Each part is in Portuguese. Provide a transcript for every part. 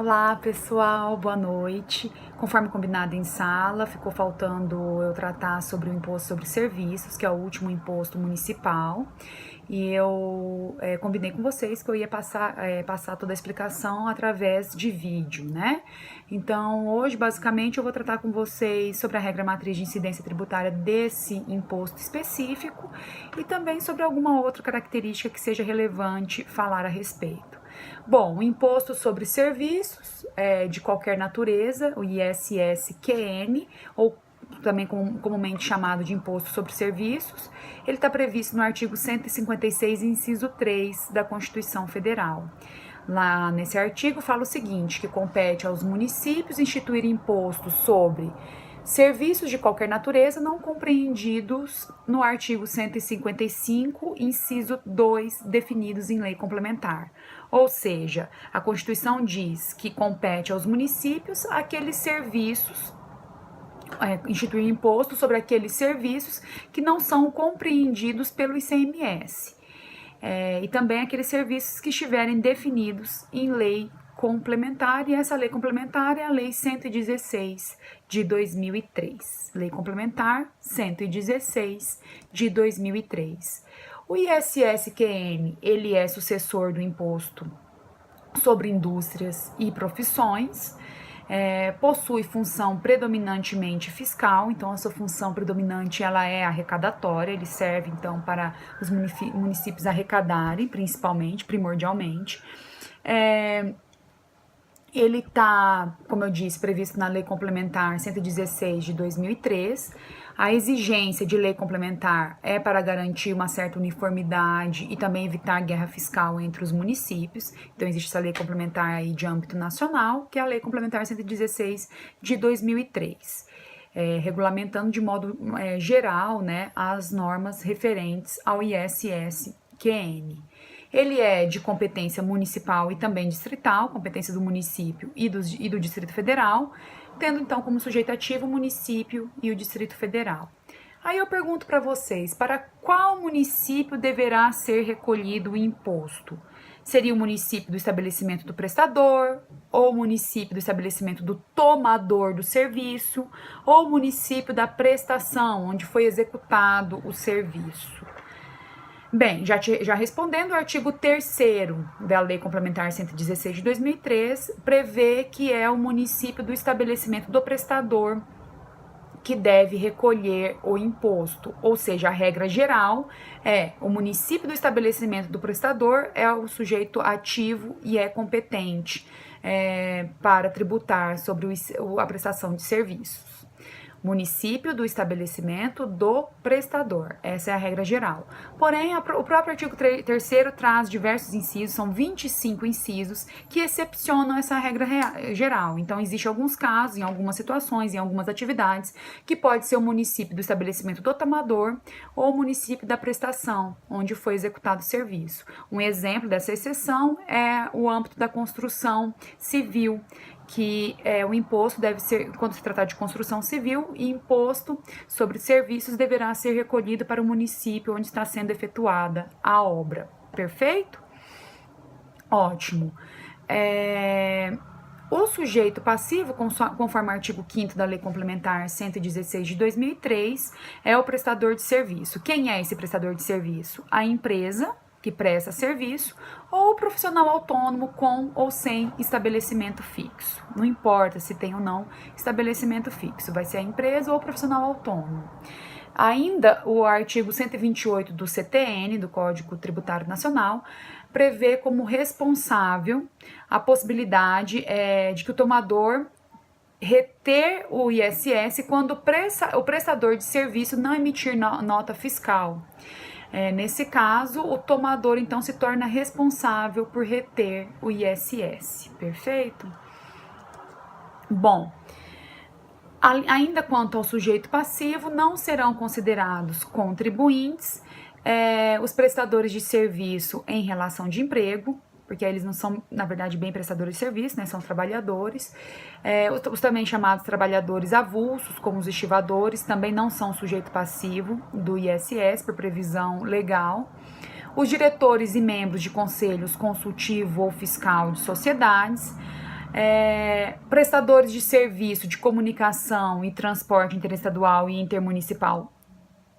Olá pessoal, boa noite. Conforme combinado em sala, ficou faltando eu tratar sobre o imposto sobre serviços, que é o último imposto municipal, e eu combinei com vocês que eu ia passar toda a explicação através de vídeo, né? Então hoje basicamente eu vou tratar com vocês sobre a regra matriz de incidência tributária desse imposto específico e também sobre alguma outra característica que seja relevante falar a respeito. Bom, o imposto sobre serviços de qualquer natureza, o ISS-QN, ou também comumente chamado de imposto sobre serviços, ele está previsto no artigo 156, inciso 3 da Constituição Federal. Lá nesse artigo fala o seguinte, que compete aos municípios instituir imposto sobre serviços de qualquer natureza não compreendidos no artigo 155, inciso 2, definidos em lei complementar. Ou seja, a Constituição diz que compete aos municípios aqueles serviços, instituir imposto sobre aqueles serviços que não são compreendidos pelo ICMS. E também aqueles serviços que estiverem definidos em lei complementar, e essa lei complementar é a Lei 116 de 2003. Lei complementar 116 de 2003. O ISS-QN, ele é sucessor do imposto sobre indústrias e profissões, possui função predominantemente fiscal, então a sua função predominante ela é arrecadatória, ele serve então para os municípios arrecadarem, principalmente, primordialmente. Ele está, como eu disse, previsto na Lei Complementar 116 de 2003. A exigência de lei complementar é para garantir uma certa uniformidade e também evitar guerra fiscal entre os municípios. Então, existe essa lei complementar aí de âmbito nacional, que é a Lei Complementar 116 de 2003. Regulamentando de modo geral, né, as normas referentes ao ISS-QN. Ele é de competência municipal e também distrital, competência do município e do Distrito Federal, tendo então como sujeito ativo o município e o Distrito Federal. Aí eu pergunto para vocês, para qual município deverá ser recolhido o imposto? Seria o município do estabelecimento do prestador, ou o município do estabelecimento do tomador do serviço, ou o município da prestação, onde foi executado o serviço? Bem, já respondendo, o artigo 3º da Lei Complementar 116 de 2003 prevê que é o município do estabelecimento do prestador que deve recolher o imposto, ou seja, a regra geral é o município do estabelecimento do prestador é o sujeito ativo e é competente para tributar sobre a prestação de serviços. Município do estabelecimento do prestador. Essa é a regra geral. Porém, o próprio artigo 3º traz diversos incisos, são 25 incisos, que excepcionam essa regra geral. Então, existem alguns casos, em algumas situações, em algumas atividades, que pode ser o município do estabelecimento do tomador ou o município da prestação, onde foi executado o serviço. Um exemplo dessa exceção é o âmbito da construção civil, que o imposto deve ser, quando se tratar de construção civil, e imposto sobre serviços deverá ser recolhido para o município onde está sendo efetuada a obra. Perfeito? Ótimo. O sujeito passivo, conforme o artigo 5º da Lei Complementar 116 de 2003, é o prestador de serviço. Quem é esse prestador de serviço? A empresa que presta serviço, ou o profissional autônomo com ou sem estabelecimento fixo. Não importa se tem ou não estabelecimento fixo, vai ser a empresa ou o profissional autônomo. Ainda o artigo 128 do CTN, do Código Tributário Nacional, prevê como responsável a possibilidade de que o tomador reter o ISS quando o prestador de serviço não emitir nota fiscal. Nesse caso, o tomador então se torna responsável por reter o ISS, perfeito? Bom, ainda quanto ao sujeito passivo, não serão considerados contribuintes os prestadores de serviço em relação de emprego, porque eles não são, na verdade, bem prestadores de serviço, né? São trabalhadores. Os também chamados trabalhadores avulsos, como os estivadores, também não são sujeito passivo do ISS, por previsão legal. Os diretores e membros de conselhos consultivo ou fiscal de sociedades, Prestadores de serviço de comunicação e transporte interestadual e intermunicipal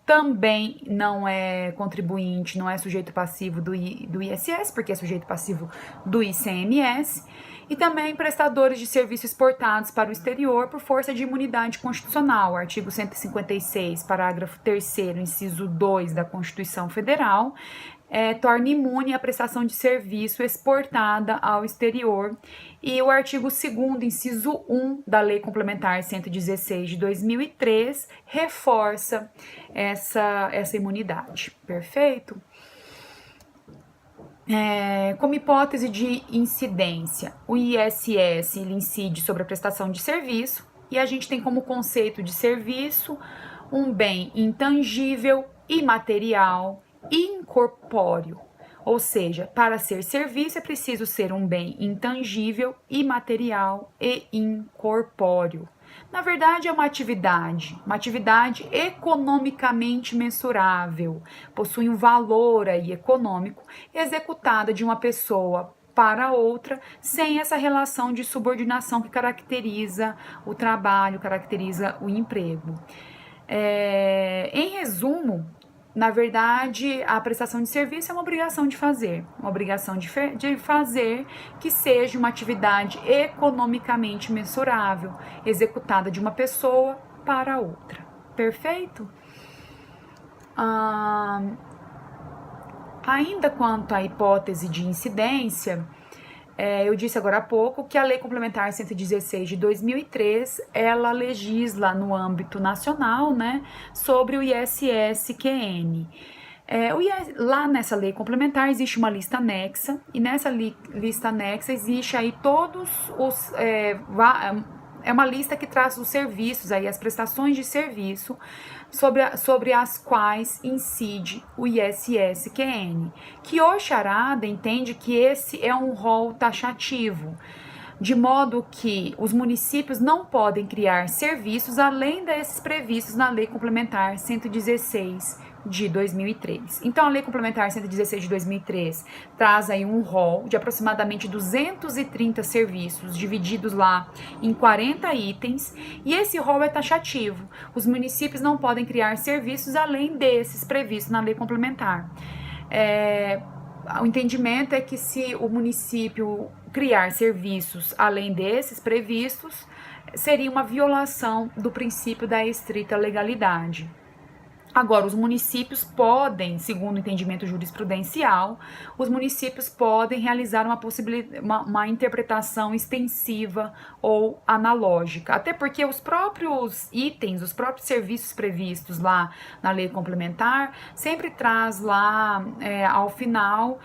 também não é contribuinte, não é sujeito passivo do ISS, porque é sujeito passivo do ICMS, e também prestadores de serviço exportados para o exterior por força de imunidade constitucional, artigo 156, parágrafo 3º, inciso 2 da Constituição Federal, torna imune a prestação de serviço exportada ao exterior, e o artigo 2º, inciso 1 da Lei Complementar 116 de 2003 reforça essa imunidade. Perfeito? Como hipótese de incidência, o ISS ele incide sobre a prestação de serviço, e a gente tem como conceito de serviço um bem intangível, imaterial, incorpóreo, ou seja, para ser serviço é preciso ser um bem intangível, imaterial e incorpóreo. Na verdade, é uma atividade economicamente mensurável, possui um valor aí econômico, executada de uma pessoa para outra, sem essa relação de subordinação que caracteriza o trabalho, caracteriza o emprego. Em resumo, na verdade, a prestação de serviço é uma obrigação de fazer, que seja uma atividade economicamente mensurável, executada de uma pessoa para outra. Perfeito? Ainda quanto à hipótese de incidência, eu disse agora há pouco que a Lei Complementar 116 de 2003, ela legisla no âmbito nacional, né, sobre o ISS-QN. Lá nessa lei complementar existe uma lista anexa, e nessa lista anexa existe aí todos os... é uma lista que traz os serviços, aí, as prestações de serviço sobre as quais incide o ISS-QN, que o charada entende que esse é um rol taxativo, de modo que os municípios não podem criar serviços além desses previstos na Lei Complementar 116 de 2003. Então, a Lei Complementar 116 de 2003 traz aí um rol de aproximadamente 230 serviços, divididos lá em 40 itens, e esse rol é taxativo. Os municípios não podem criar serviços além desses previstos na Lei Complementar. O entendimento é que se o município criar serviços além desses previstos, seria uma violação do princípio da estrita legalidade. Agora, os municípios podem, segundo o entendimento jurisprudencial, os municípios podem realizar uma interpretação extensiva ou analógica, até porque os próprios itens, os próprios serviços previstos lá na lei complementar, sempre traz lá, ao final,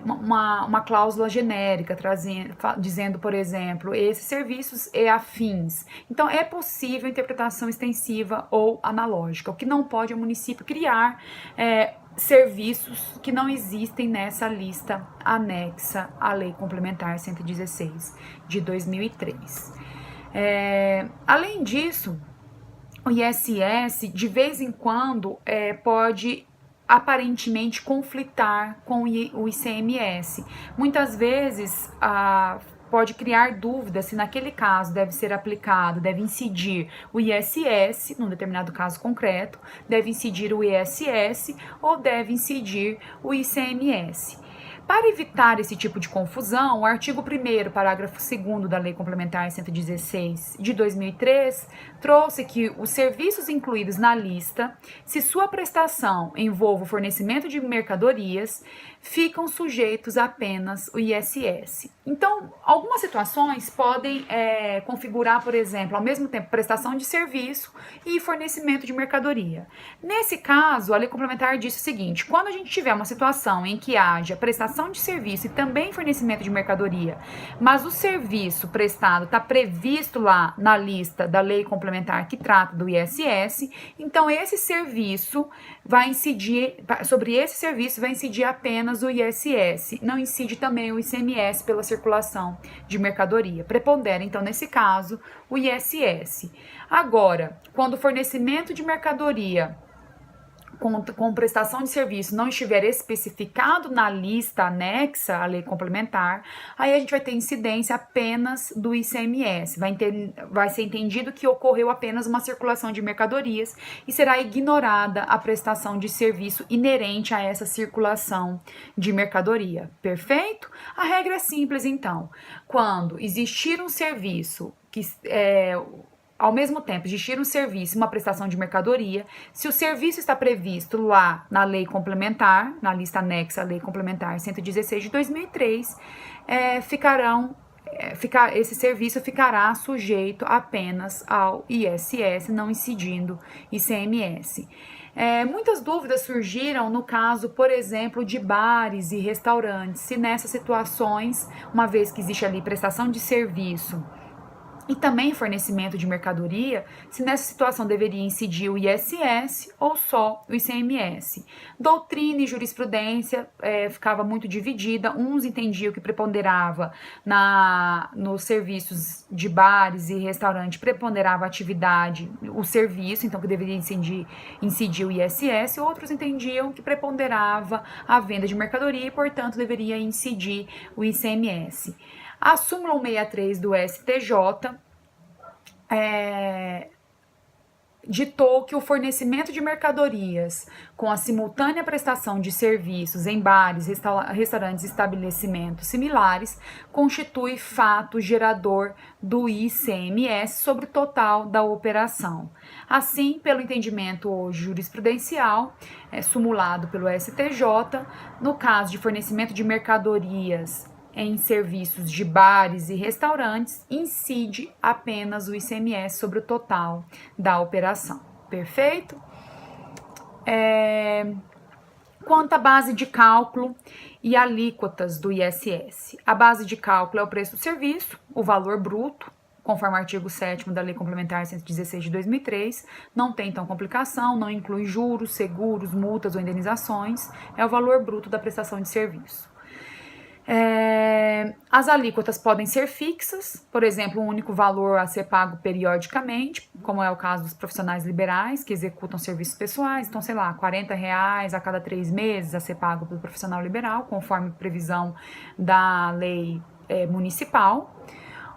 uma cláusula genérica, dizendo, por exemplo, esses serviços e afins. Então, é possível interpretação extensiva ou analógica, o que não pode o município criar serviços que não existem nessa lista anexa à Lei Complementar 116 de 2003. Além disso, o ISS, de vez em quando, pode aparentemente conflitar com o ICMS. Muitas vezes, pode criar dúvida se naquele caso deve ser aplicado, deve incidir o ISS, num determinado caso concreto, deve incidir o ISS ou deve incidir o ICMS. Para evitar esse tipo de confusão, o artigo 1º, parágrafo 2º da Lei Complementar 116 de 2003 trouxe que os serviços incluídos na lista, se sua prestação envolve o fornecimento de mercadorias, ficam sujeitos apenas o ISS. Então, algumas situações podem configurar, por exemplo, ao mesmo tempo prestação de serviço e fornecimento de mercadoria. Nesse caso, a Lei Complementar diz o seguinte: quando a gente tiver uma situação em que haja prestação de serviço e também fornecimento de mercadoria, mas o serviço prestado está previsto lá na lista da lei complementar que trata do ISS, então esse serviço vai incidir, sobre esse serviço vai incidir apenas o ISS, não incide também o ICMS pela circulação de mercadoria. Prepondera, então, nesse caso, o ISS. Agora, quando o fornecimento de mercadoria com prestação de serviço não estiver especificado na lista anexa à lei complementar, aí a gente vai ter incidência apenas do ICMS. Vai ser entendido que ocorreu apenas uma circulação de mercadorias e será ignorada a prestação de serviço inerente a essa circulação de mercadoria. Perfeito? A regra é simples, então. Quando existir um serviço que ao mesmo tempo existir um serviço e uma prestação de mercadoria, se o serviço está previsto lá na lei complementar, na lista anexa à lei complementar 116 de 2003, esse serviço ficará sujeito apenas ao ISS, não incidindo ICMS. Muitas dúvidas surgiram no caso, por exemplo, de bares e restaurantes, se nessas situações, uma vez que existe ali prestação de serviço e também fornecimento de mercadoria, se nessa situação deveria incidir o ISS ou só o ICMS. Doutrina e jurisprudência ficava muito dividida, uns entendiam que preponderava nos serviços de bares e restaurantes, preponderava a atividade, o serviço, então que deveria incidir o ISS, outros entendiam que preponderava a venda de mercadoria e, portanto, deveria incidir o ICMS. A súmula 163 do STJ ditou que o fornecimento de mercadorias com a simultânea prestação de serviços em bares, restaurantes e estabelecimentos similares constitui fato gerador do ICMS sobre o total da operação. Assim, pelo entendimento hoje jurisprudencial, sumulado pelo STJ, no caso de fornecimento de mercadorias em serviços de bares e restaurantes, incide apenas o ICMS sobre o total da operação. Perfeito? Quanto à base de cálculo e alíquotas do ISS. A base de cálculo é o preço do serviço, o valor bruto, conforme o artigo 7º da Lei Complementar 116 de 2003, não tem então complicação, não inclui juros, seguros, multas ou indenizações, é o valor bruto da prestação de serviço. As alíquotas podem ser fixas, por exemplo, um único valor a ser pago periodicamente, como é o caso dos profissionais liberais que executam serviços pessoais, então, sei lá, R$40 a cada 3 meses a ser pago pelo profissional liberal, conforme previsão da lei municipal.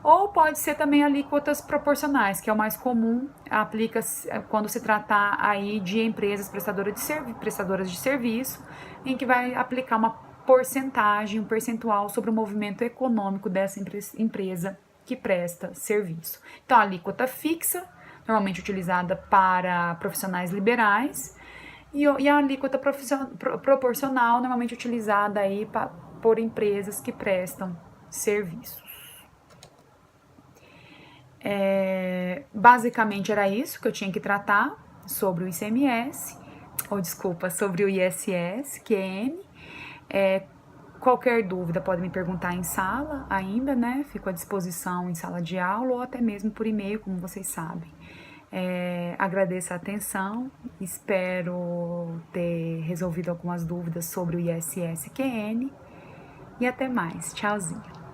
Ou pode ser também alíquotas proporcionais, que é o mais comum, aplica-se quando se tratar aí de empresas prestadoras de serviço, em que vai aplicar uma porcentagem, um percentual sobre o movimento econômico dessa empresa que presta serviço. Então, a alíquota fixa, normalmente utilizada para profissionais liberais, e a alíquota proporcional, normalmente utilizada aí por empresas que prestam serviços. Basicamente era isso que eu tinha que tratar sobre o ICMS, sobre o ISS, QN. Qualquer dúvida pode me perguntar em sala ainda, né? Fico à disposição em sala de aula ou até mesmo por e-mail, como vocês sabem. Agradeço a atenção, espero ter resolvido algumas dúvidas sobre o ISS QN e até mais. Tchauzinho.